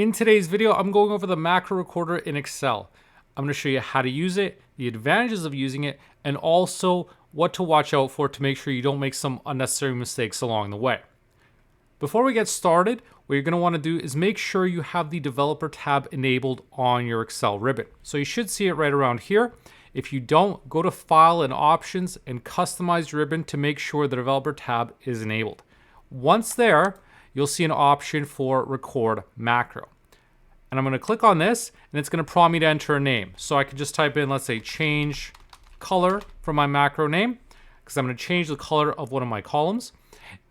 In today's video, I'm going over the macro recorder in Excel. I'm going to show you how to use it, the advantages of using it, and also what to watch out for to make sure you don't make some unnecessary mistakes along the way. Before we get started, what you're going to want to do is make sure you have the developer tab enabled on your Excel ribbon. So you should see it right around here. If you don't, go to File and Options and customize your ribbon to make sure the developer tab is enabled. Once there, you'll see an option for Record Macro. And I'm going to click on this, and it's going to prompt me to enter a name. So I can just type in, let's say, change color for my macro name, because I'm going to change the color of one of my columns.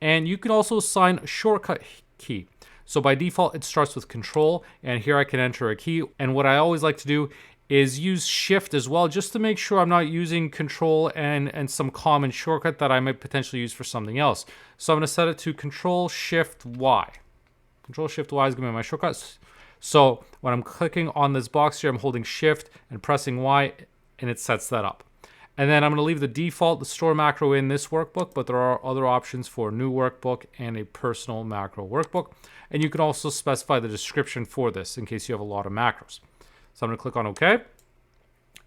And you can also assign a shortcut key. So by default, it starts with Control, and here I can enter a key. And what I always like to do is use Shift as well, just to make sure I'm not using Control and some common shortcut that I might potentially use for something else. So I'm going to set it to Control Shift Y. Control Shift Y is going to be my shortcut. So when I'm clicking on this box here, I'm holding Shift and pressing Y, and it sets that up. And then I'm going to leave the default, the store macro in this workbook, but there are other options for new workbook and a personal macro workbook. And you can also specify the description for this in case you have a lot of macros. So I'm going to click on OK.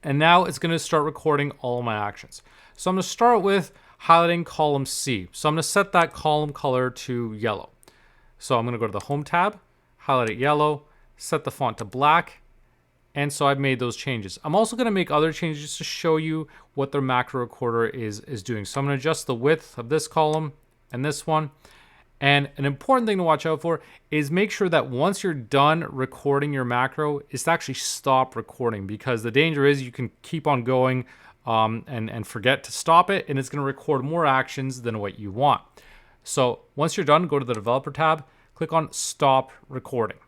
And now it's going to start recording all of my actions. So I'm going to start with highlighting column C. So I'm going to set that column color to yellow. So I'm going to go to the Home tab, highlight it yellow, set the font to black. And so I've made those changes. I'm also going to make other changes to show you what the macro recorder is doing. So I'm going to adjust the width of this column and this one. And an important thing to watch out for is make sure that once you're done recording your macro is to actually stop recording, because the danger is you can keep on going and forget to stop it, and it's going to record more actions than what you want. So once you're done, go to the Developer tab, click on Stop Recording.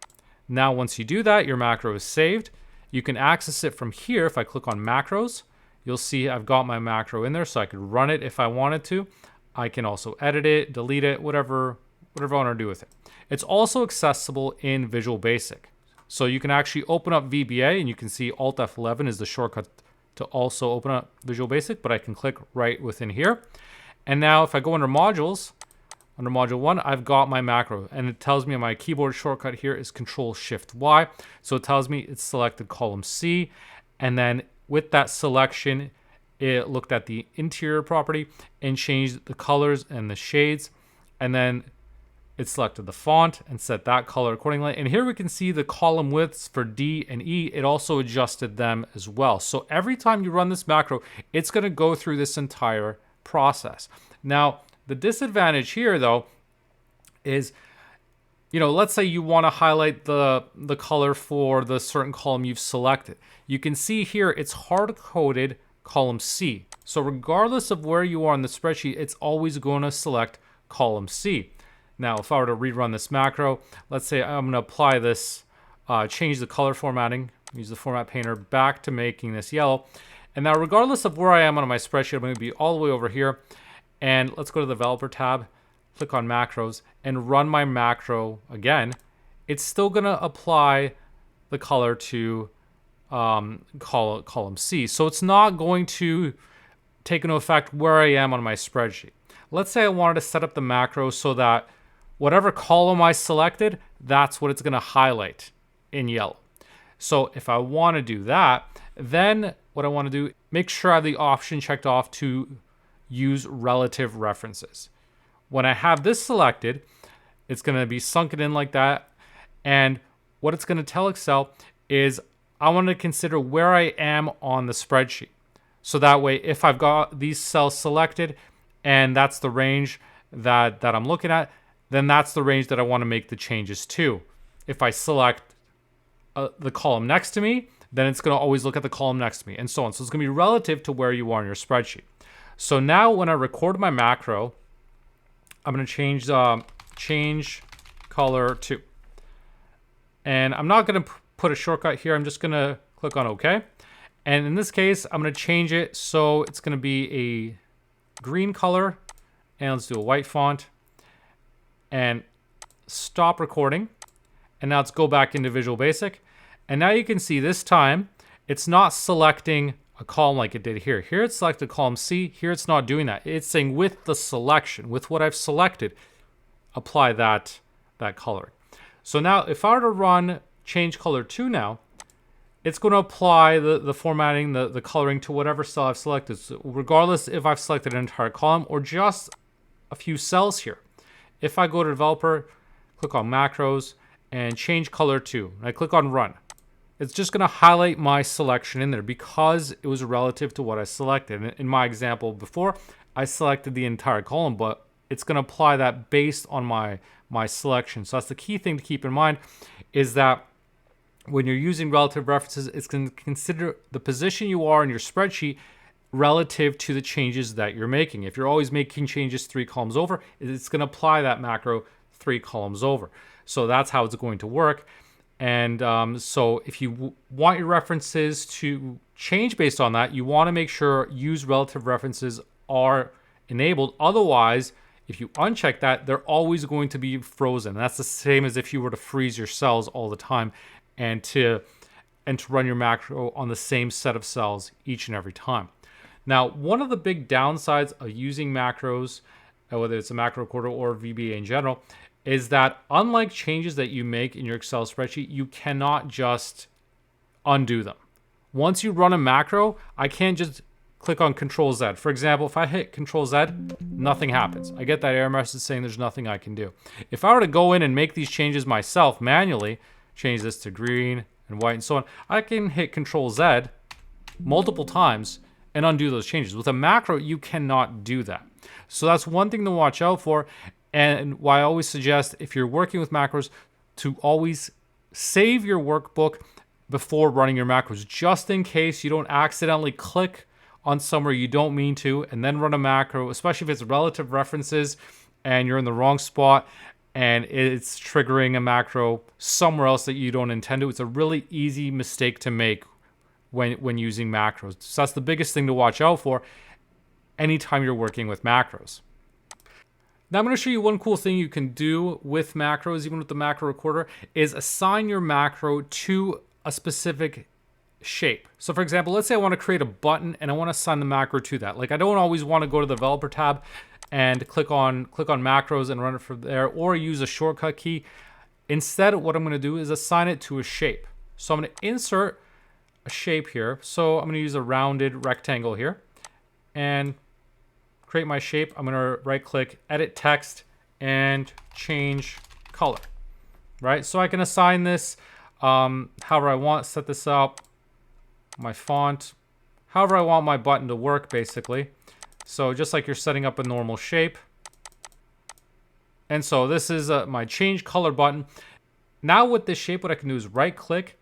Now once you do that, your macro is saved. You can access it from here. If I click on Macros, you'll see I've got my macro in there, so I could run it if I wanted to. I can also edit it, delete it, whatever I want to do with it. It's also accessible in Visual Basic. So you can actually open up VBA, and you can see Alt F11 is the shortcut to also open up Visual Basic, but I can click right within here. And now if I go under Modules, under Module 1, I've got my macro, and it tells me my keyboard shortcut here is Control-Shift-Y. So it tells me it's selected column C, and then with that selection, it looked at the interior property and changed the colors and the shades, and then it selected the font and set that color accordingly. And here we can see the column widths for D and E. It also adjusted them as well. So every time you run this macro, it's going to go through this entire process. Now, the disadvantage here, though, is, let's say you want to highlight the color for the certain column you've selected. You can see here it's hard-coded column C. So regardless of where you are in the spreadsheet, it's always going to select column C. Now, if I were to rerun this macro, let's say I'm going to apply this, change the color formatting, use the format painter back to making this yellow. And now regardless of where I am on my spreadsheet, I'm going to be all the way over here. And let's go to the Developer tab, click on Macros, and run my macro again. It's still going to apply the color to column C. So it's not going to take into effect where I am on my spreadsheet. Let's say I wanted to set up the macro so that whatever column I selected, that's what it's going to highlight in yellow. So if I want to do that, then what I want to do, make sure I have the option checked off to use relative references. When I have this selected, it's going to be sunken in like that. And what it's going to tell Excel is I want to consider where I am on the spreadsheet. So that way, if I've got these cells selected and that's the range that I'm looking at, then that's the range that I want to make the changes to. If I select the column next to me, then it's going to always look at the column next to me, and so on. So it's going to be relative to where you are in your spreadsheet. So now when I record my macro, I'm going to change color to. And I'm not going to put a shortcut here. I'm just going to click on OK. And in this case, I'm going to change it so it's going to be a green color. And let's do a white font. And stop recording. And now let's go back into Visual Basic. And now you can see this time, it's not selecting a column like it did here. Here it's selected column C. Here it's not doing that. It's saying with the selection, with what I've selected, apply that coloring. So now if I were to run change color to now, it's going to apply the formatting, the coloring to whatever cell I've selected, so regardless if I've selected an entire column or just a few cells here. If I go to developer, click on macros and change color to, and I click on run, it's just going to highlight my selection in there because it was relative to what I selected. And in my example before, I selected the entire column, but it's going to apply that based on my selection. So that's the key thing to keep in mind, is that when you're using relative references, it's going to consider the position you are in your spreadsheet relative to the changes that you're making. If you're always making changes 3 columns over, it's going to apply that macro 3 columns over. So that's how it's going to work. And so if you want your references to change based on that, you want to make sure use relative references are enabled. Otherwise, if you uncheck that, they're always going to be frozen. And that's the same as if you were to freeze your cells all the time and to run your macro on the same set of cells each and every time. Now, one of the big downsides of using macros, whether it's a macro recorder or VBA in general, is that unlike changes that you make in your Excel spreadsheet, you cannot just undo them. Once you run a macro, I can't just click on Control Z. For example, if I hit Control Z, nothing happens. I get that error message saying there's nothing I can do. If I were to go in and make these changes myself manually, change this to green and white and so on, I can hit Control Z multiple times and undo those changes. With a macro, you cannot do that. So that's one thing to watch out for, and why I always suggest, if you're working with macros, to always save your workbook before running your macros, just in case you don't accidentally click on somewhere you don't mean to and then run a macro, especially if it's relative references and you're in the wrong spot and it's triggering a macro somewhere else that you don't intend to. It's a really easy mistake to make when using macros. So that's the biggest thing to watch out for anytime you're working with macros. Now I'm going to show you one cool thing you can do with macros, even with the macro recorder, is assign your macro to a specific shape. So for example, let's say I want to create a button and I want to assign the macro to that. Like, I don't always want to go to the developer tab and click on macros and run it from there, or use a shortcut key. Instead, what I'm going to do is assign it to a shape. So I'm going to insert a shape here. So I'm going to use a rounded rectangle here and create my shape. I'm going to right click, edit text, and change color. Right? So I can assign this however I want, set this up, my font, however I want my button to work, basically. So just like you're setting up a normal shape. And so this is my change color button. Now with this shape, what I can do is right click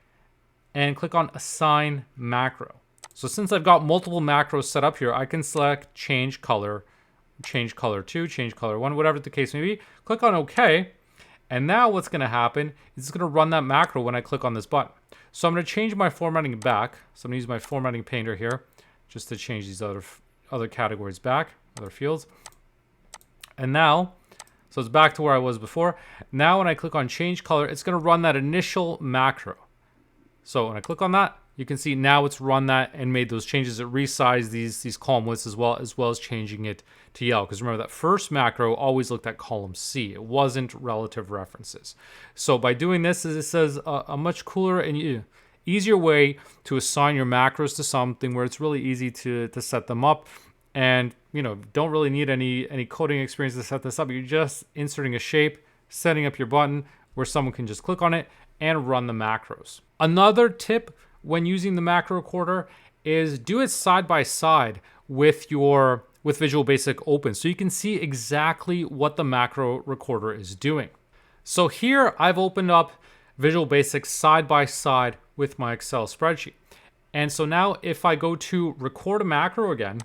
and click on assign macro. So since I've got multiple macros set up here, I can select change color 2, change color 1, whatever the case may be. Click on OK. And now what's going to happen is it's going to run that macro when I click on this button. So I'm going to change my formatting back. So I'm going to use my formatting painter here just to change these other categories back, other fields. And now, so it's back to where I was before. Now when I click on change color, it's going to run that initial macro. So when I click on that, you can see now it's run that and made those changes. It resized these column widths as well as changing it to yellow. Because remember, that first macro always looked at column C. It wasn't relative references. So by doing this, it says a much cooler and easier way to assign your macros to something where it's really easy to set them up. And don't really need any coding experience to set this up. You're just inserting a shape, setting up your button where someone can just click on it and run the macros. Another tip when using the macro recorder is do it side by side with Visual Basic open, so you can see exactly what the macro recorder is doing. So here I've opened up Visual Basic side by side with my Excel spreadsheet. And so now if I go to record a macro again,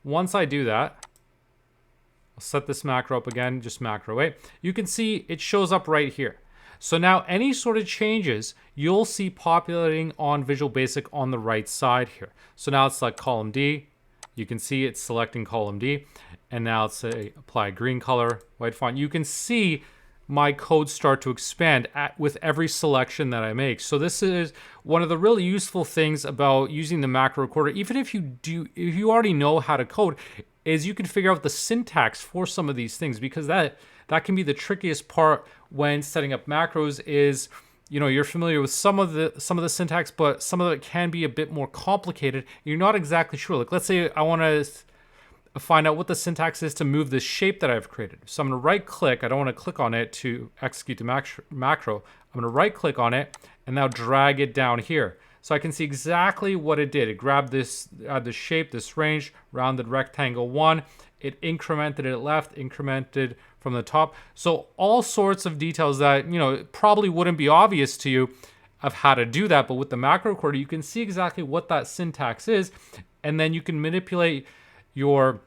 once I do that, I'll set this macro up again, just macro 8. You can see it shows up right here. So now any sort of changes you'll see populating on Visual Basic on the right side here. So now it's like column D. You can see it's selecting column D. And now it's apply green color, white font. You can see my code start to expand with every selection that I make. So this is one of the really useful things about using the macro recorder. Even if you already know how to code, is you can figure out the syntax for some of these things, because that can be the trickiest part when setting up macros is, you're familiar with some of the syntax, but some of it can be a bit more complicated. You're not exactly sure. Like, let's say I want to find out what the syntax is to move this shape that I've created. So I'm going to right click. I don't want to click on it to execute the macro. I'm going to right click on it and now drag it down here. So I can see exactly what it did. It grabbed this shape, this range, rounded rectangle 1. It incremented it left, incremented from the top. So all sorts of details that, probably wouldn't be obvious to you of how to do that. But with the macro recorder, you can see exactly what that syntax is, and then you can manipulate your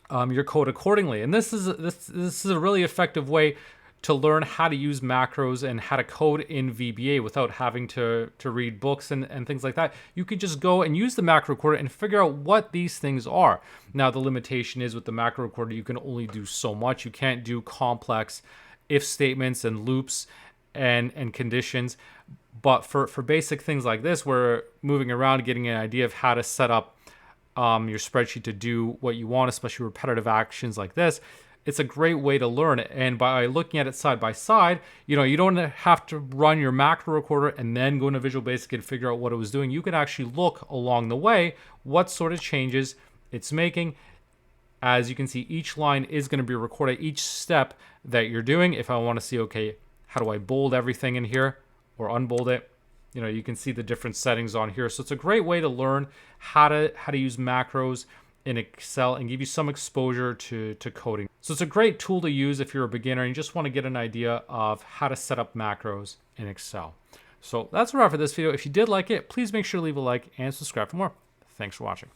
code accordingly. And this is a really effective way to learn how to use macros and how to code in VBA without having to read books and things like that. You can just go and use the macro recorder and figure out what these things are. Now, the limitation is with the macro recorder, you can only do so much. You can't do complex if statements and loops and conditions. But for basic things like this, where moving around, getting an idea of how to set up your spreadsheet to do what you want, especially repetitive actions like this, it's a great way to learn it. And by looking at it side by side, you don't have to run your macro recorder and then go into Visual Basic and figure out what it was doing. You can actually look along the way what sort of changes it's making. As you can see, each line is going to be recorded, each step that you're doing. If I want to see, okay, how do I bold everything in here or unbold it? You can see the different settings on here. So it's a great way to learn how to use macros in Excel and give you some exposure to coding. So it's a great tool to use if you're a beginner and you just want to get an idea of how to set up macros in Excel. So that's a wrap for this video. If you did like it, please make sure to leave a like and subscribe for more. Thanks for watching.